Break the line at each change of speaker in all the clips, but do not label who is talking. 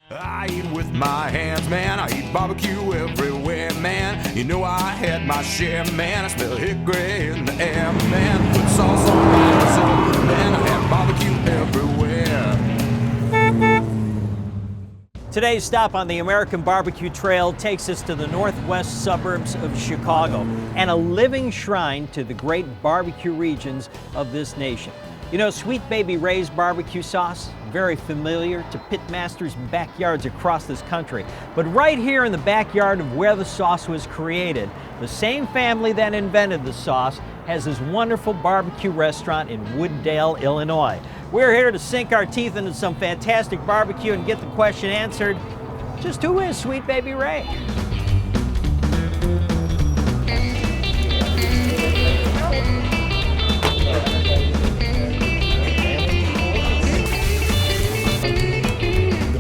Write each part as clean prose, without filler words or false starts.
I eat with my hands, man. I eat barbecue everywhere, man. You know I had my share, man. I smell hickory in the air, man. Put sauce on my soul, man. I have barbecue everywhere.
Today's stop on the American BBQ Trail takes us to the northwest suburbs of Chicago and a living shrine to the great barbecue regions of this nation. You know, Sweet Baby Ray's barbecue sauce, very familiar to pitmasters' backyards across this country. But right here in the backyard of where the sauce was created, the same family that invented the sauce has this wonderful barbecue restaurant in Wooddale, Illinois. We're here to sink our teeth into some fantastic barbecue and get the question answered, just who is Sweet Baby Ray?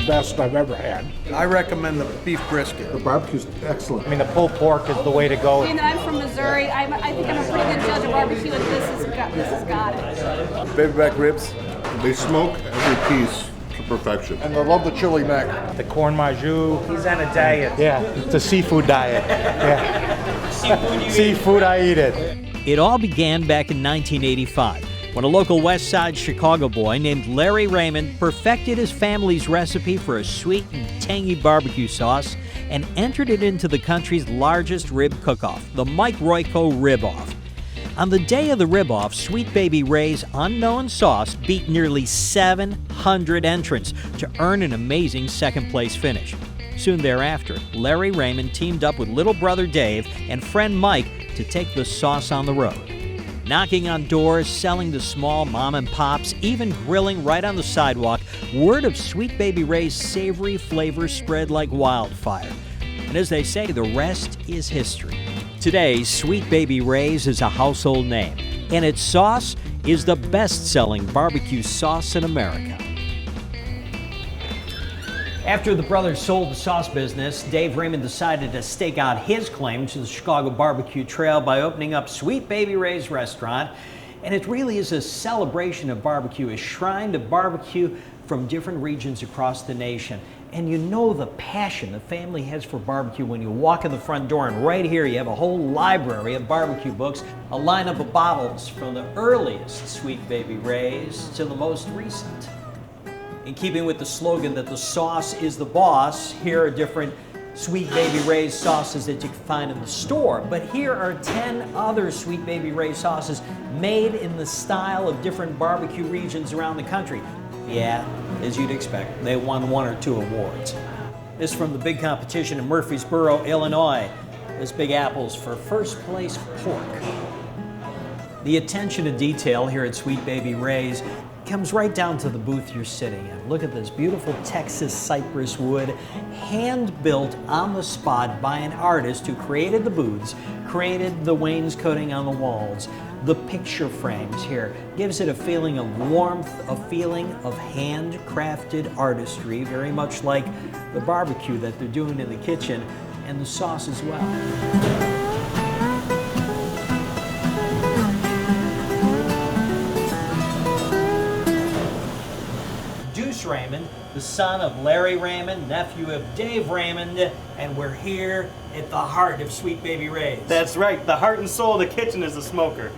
Best I've ever had.
I recommend the beef brisket.
The barbecue's excellent.
I mean, the pulled pork is the way to go.
Being that I'm from Missouri, I think I'm a pretty good judge of barbecue, and this has got it.
Baby back ribs, they smoke every piece to perfection.
And I love the chili mac.
The corn maju.
He's on a diet.
Yeah, it's a seafood diet. Yeah. Seafood, I eat it.
It all began back in 1985. When a local West Side Chicago boy named Larry Raymond perfected his family's recipe for a sweet and tangy barbecue sauce and entered it into the country's largest rib cook-off, the Mike Royko Rib-Off. On the day of the rib-off, Sweet Baby Ray's unknown sauce beat nearly 700 entrants to earn an amazing second-place finish. Soon thereafter, Larry Raymond teamed up with little brother Dave and friend Mike to take the sauce on the road. Knocking on doors, selling to small mom and pops, even grilling right on the sidewalk, word of Sweet Baby Ray's savory flavor spread like wildfire. And as they say, the rest is history. Today, Sweet Baby Ray's is a household name, and its sauce is the best-selling barbecue sauce in America. After the brothers sold the sauce business, Dave Raymond decided to stake out his claim to the Chicago BBQ Trail by opening up Sweet Baby Ray's restaurant. And it really is a celebration of barbecue, a shrine to barbecue from different regions across the nation. And you know the passion the family has for barbecue when you walk in the front door, and right here you have a whole library of barbecue books, a lineup of bottles from the earliest Sweet Baby Ray's to the most recent. In keeping with the slogan that the sauce is the boss, here are different Sweet Baby Ray's sauces that you can find in the store. But here are 10 other Sweet Baby Ray's sauces made in the style of different barbecue regions around the country. Yeah, as you'd expect, they won 1 or 2 awards. This from the big competition in Murfreesboro, Illinois. This Big Apple's for first place pork. The attention to detail here at Sweet Baby Ray's comes right down to the booth you're sitting in. Look at this beautiful Texas cypress wood, hand-built on the spot by an artist who created the booths, created the wainscoting on the walls. The picture frames here gives it a feeling of warmth, a feeling of handcrafted artistry, very much like the barbecue that they're doing in the kitchen, and the sauce as well. Raymond, the son of Larry Raymond, nephew of Dave Raymond, and we're here at the heart of Sweet Baby Ray's.
That's right. The heart and soul of the kitchen is the smoker.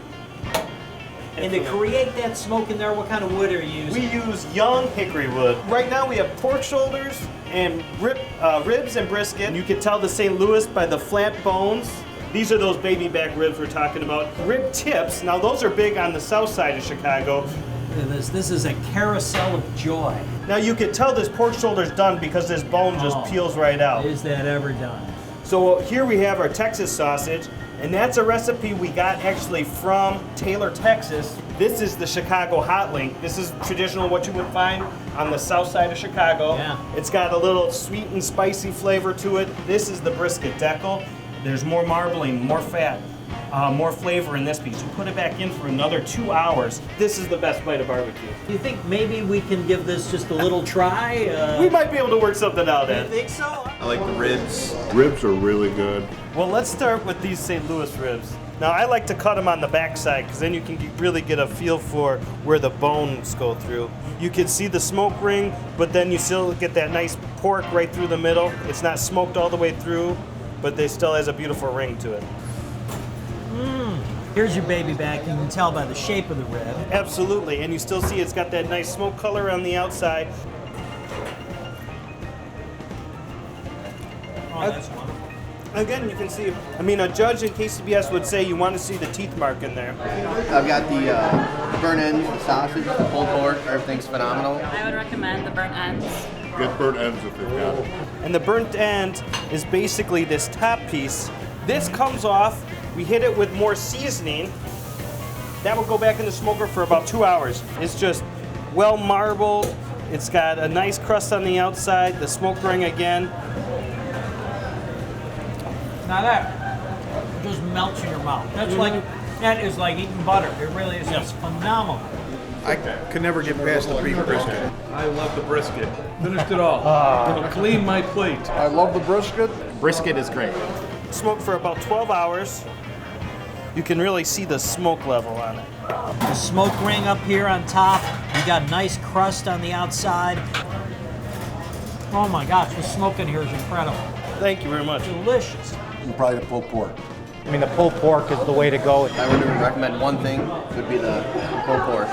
And to create that smoke in there, what kind of wood are you using?
We use young hickory wood. Right now we have pork shoulders and ribs and brisket. You can tell the St. Louis by the flat bones. These are those baby back ribs we're talking about. Rib tips, now those are big on the south side of Chicago.
This is a carousel of joy.
Now you can tell this pork shoulder's done because this bone just peels right out.
Is that ever done?
So here we have our Texas sausage, and that's a recipe we got actually from Taylor, Texas. This is the Chicago Hot Link. This is traditional what you would find on the south side of Chicago.
Yeah.
It's got a little sweet and spicy flavor to it. This is the brisket decal. There's more marbling, more fat. More flavor in this piece. You put it back in for another 2 hours. This is the best bite of barbecue.
Do you think maybe we can give this just a little try?
We might be able to work something out,
You
Ed.
think so?
I like the ribs. Ribs are really good.
Well, let's start with these St. Louis ribs. Now I like to cut them on the backside because then you can really get a feel for where the bones go through. You can see the smoke ring, but then you still get that nice pork right through the middle. It's not smoked all the way through, but it still has a beautiful ring to it.
Here's your baby back. You can tell by the shape of the rib.
Absolutely, and you still see it's got that nice smoke color on the outside.
Oh, that's wonderful.
Again, you can see, I mean, a judge in KCBS would say you want to see the teeth mark in there.
I've got the burnt ends, the sausage, the pulled pork, everything's phenomenal.
I would recommend the burnt ends.
Get burnt ends if they've got it.
And the burnt end is basically this top piece. This comes off, we hit it with more seasoning. That will go back in the smoker for about 2 hours. It's just well marbled. It's got a nice crust on the outside, the smoke ring again.
Now that just melts in your mouth. That's that is like eating butter. It really is just phenomenal.
I could never get past the beef brisket.
I love the brisket. Finished it all. It'll clean my plate.
I love the brisket.
Brisket is great.
Smoked for about 12 hours. You can really see the smoke level on it.
The smoke ring up here on top. You got nice crust on the outside. Oh my gosh, the smoke in here is incredible.
Thank you very much.
Delicious.
And probably the pulled pork.
I mean, the pulled pork is the way to go.
If I were to recommend one thing, it would be the pulled pork.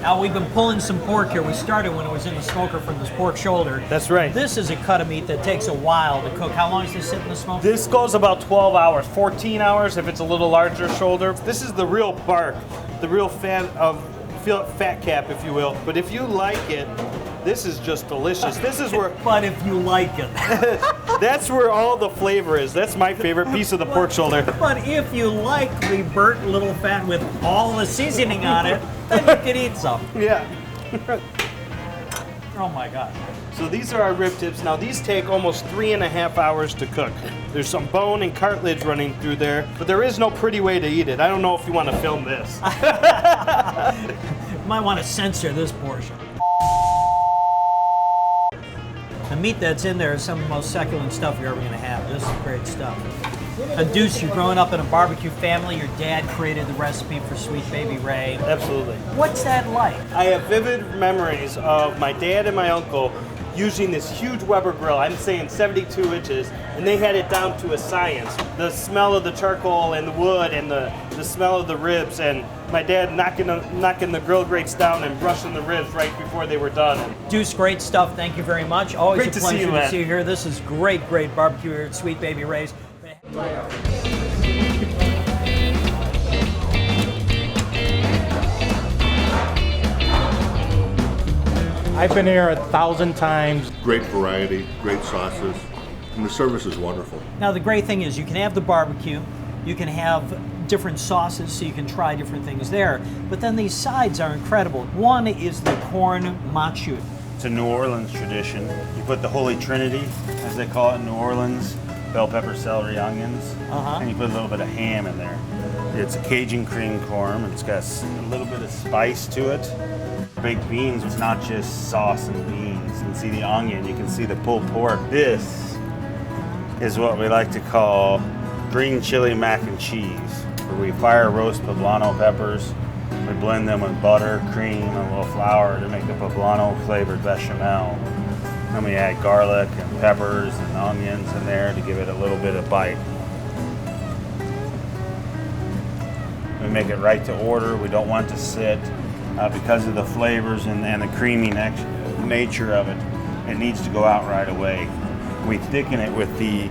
Now we've been pulling some pork here. We started when it was in the smoker from this pork shoulder.
That's right.
This is a cut of meat that takes a while to cook. How long does this sit in the smoker?
This goes about 12 hours, 14 hours if it's a little larger shoulder. This is the real bark, the real fat cap, if you will. But if you like it, this is just delicious. This is where,
But if you like it.
that's where all the flavor is. That's my favorite piece of the pork shoulder.
But if you like the burnt little fat with all the seasoning on it, then you can eat some.
Yeah.
Oh my gosh.
So these are our rib tips. Now these take almost 3.5 hours to cook. There's some bone and cartilage running through there, but there is no pretty way to eat it. I don't know if you want to film this.
You might want to censor this portion. The meat that's in there is some of the most succulent stuff you're ever going to have. This is great stuff. Deuce, you're growing up in a barbecue family. Your dad created the recipe for Sweet Baby Ray.
Absolutely.
What's that like?
I have vivid memories of my dad and my uncle using this huge Weber grill, I'm saying 72 inches, and they had it down to a science. The smell of the charcoal and the wood and the smell of the ribs, and my dad knocking the grill grates down and brushing the ribs right before they were done.
Deuce, great stuff. Thank you very much. Always
Great
a
to see
pleasure
you,
to
man.
see you here. This is great barbecue here at Sweet Baby Ray's.
I've been here 1,000 times.
Great variety, great sauces, and the service is wonderful.
Now the great thing is you can have the barbecue, you can have different sauces so you can try different things there, but then these sides are incredible. One is the corn machu.
It's a New Orleans tradition. You put the Holy Trinity, as they call it in New Orleans, bell pepper, celery, onions, and you put a little bit of ham in there. It's a Cajun cream corn. It's got a little bit of spice to it. Baked beans, it's not just sauce and beans. You can see the onion, you can see the pulled pork. This is what we like to call green chili mac and cheese, where we fire roast poblano peppers. We blend them with butter, cream, and a little flour to make the poblano flavored bechamel. Then we add garlic and peppers and onions in there to give it a little bit of bite. We make it right to order. We don't want it to sit because of the flavors and the creamy nature of it. It needs to go out right away. We thicken it with the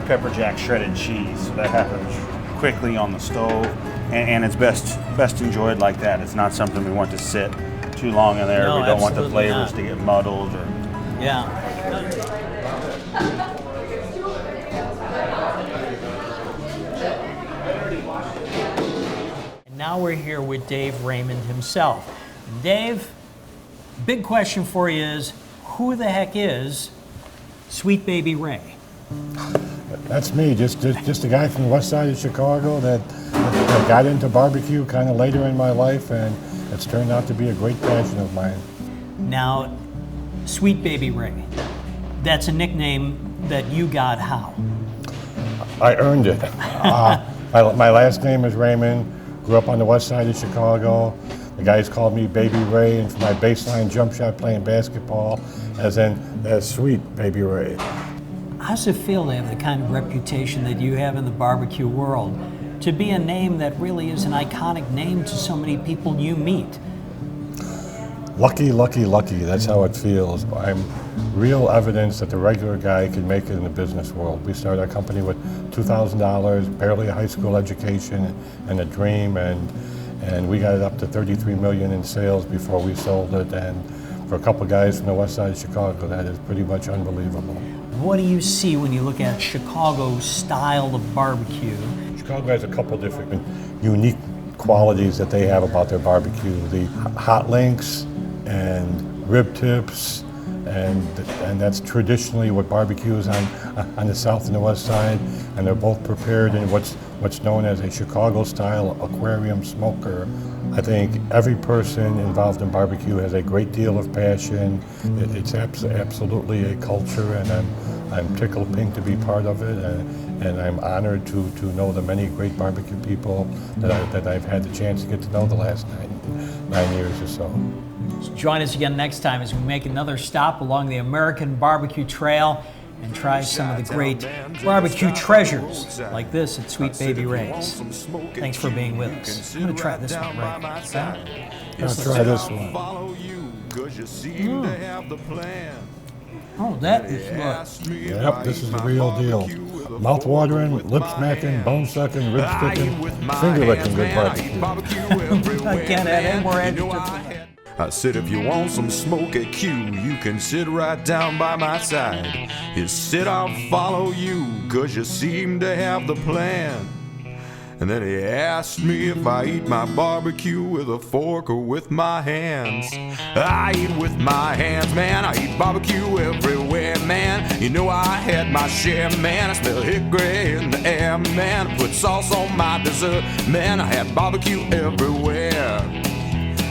pepper jack shredded cheese. So that happens quickly on the stove, and it's best enjoyed like that. It's not something we want to sit too long in there.
No,
we don't want the
absolutely
flavors
not.
to get muddled. Or
Yeah. And now we're here with Dave Raymond himself. Dave, big question for you is, who the heck is Sweet Baby Ray?
That's me, just a guy from the west side of Chicago that got into barbecue kind of later in my life, and it's turned out to be a great passion of mine.
Now, Sweet Baby Ray, that's a nickname that you got how?
I earned it. My last name is Raymond. Grew up on the west side of Chicago. The guys called me Baby Ray, and for my baseline jump shot playing basketball, as sweet Baby Ray.
How does it feel to have the kind of reputation that you have in the barbecue world? To be a name that really is an iconic name to so many people you meet?
Lucky, lucky, lucky. That's how it feels. I'm real evidence that the regular guy can make it in the business world. We started our company with $2,000, barely a high school education, and a dream, and we got it up to $33 million in sales before we sold it. And for a couple guys from the west side of Chicago, that is pretty much unbelievable.
What do you see when you look at Chicago's style of barbecue?
Chicago has a couple different unique qualities that they have about their barbecue. The hot links and rib tips, and that's traditionally what barbecue is on the south and the west side, and they're both prepared in what's known as a Chicago-style aquarium smoker. I think every person involved in barbecue has a great deal of passion. It's absolutely a culture, and I'm tickled pink to be part of it, and I'm honored to know the many great barbecue people that I've had the chance to get to know the last nine years or so.
Join us again next time as we make another stop along the American BBQ Trail and try some of the great barbecue treasures like this at Sweet Baby Ray's. Thanks for being with us. I'm going to try this one right now.
I'll try this one.
Oh, that is good.
Yep, this is the real deal. Mouth-watering, lip-smacking, bone-sucking, rib-sticking, finger-licking good barbecue.
I can't add any more adjectives.
I said, if you want some smoky Q, you can sit right down by my side. He said, I'll follow you, 'cause you seem to have the plan. And then he asked me if I eat my barbecue with a fork or with my hands. I eat with my hands, man. I eat barbecue everywhere, man. You know I had my share, man. I smell hickory in the air, man. Put sauce on my dessert, man. I had barbecue everywhere.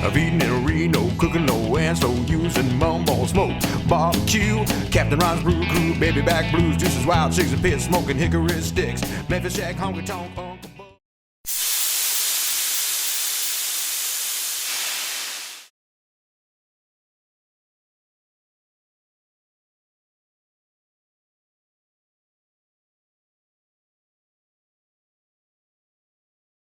I've eaten in Reno, cooking no ends, so using mumbo smoke barbecue. Captain Ron's Brew Crew, baby back blues, juices, wild chicks and pits, smoking hickory sticks. Memphis Shack, honky tonk.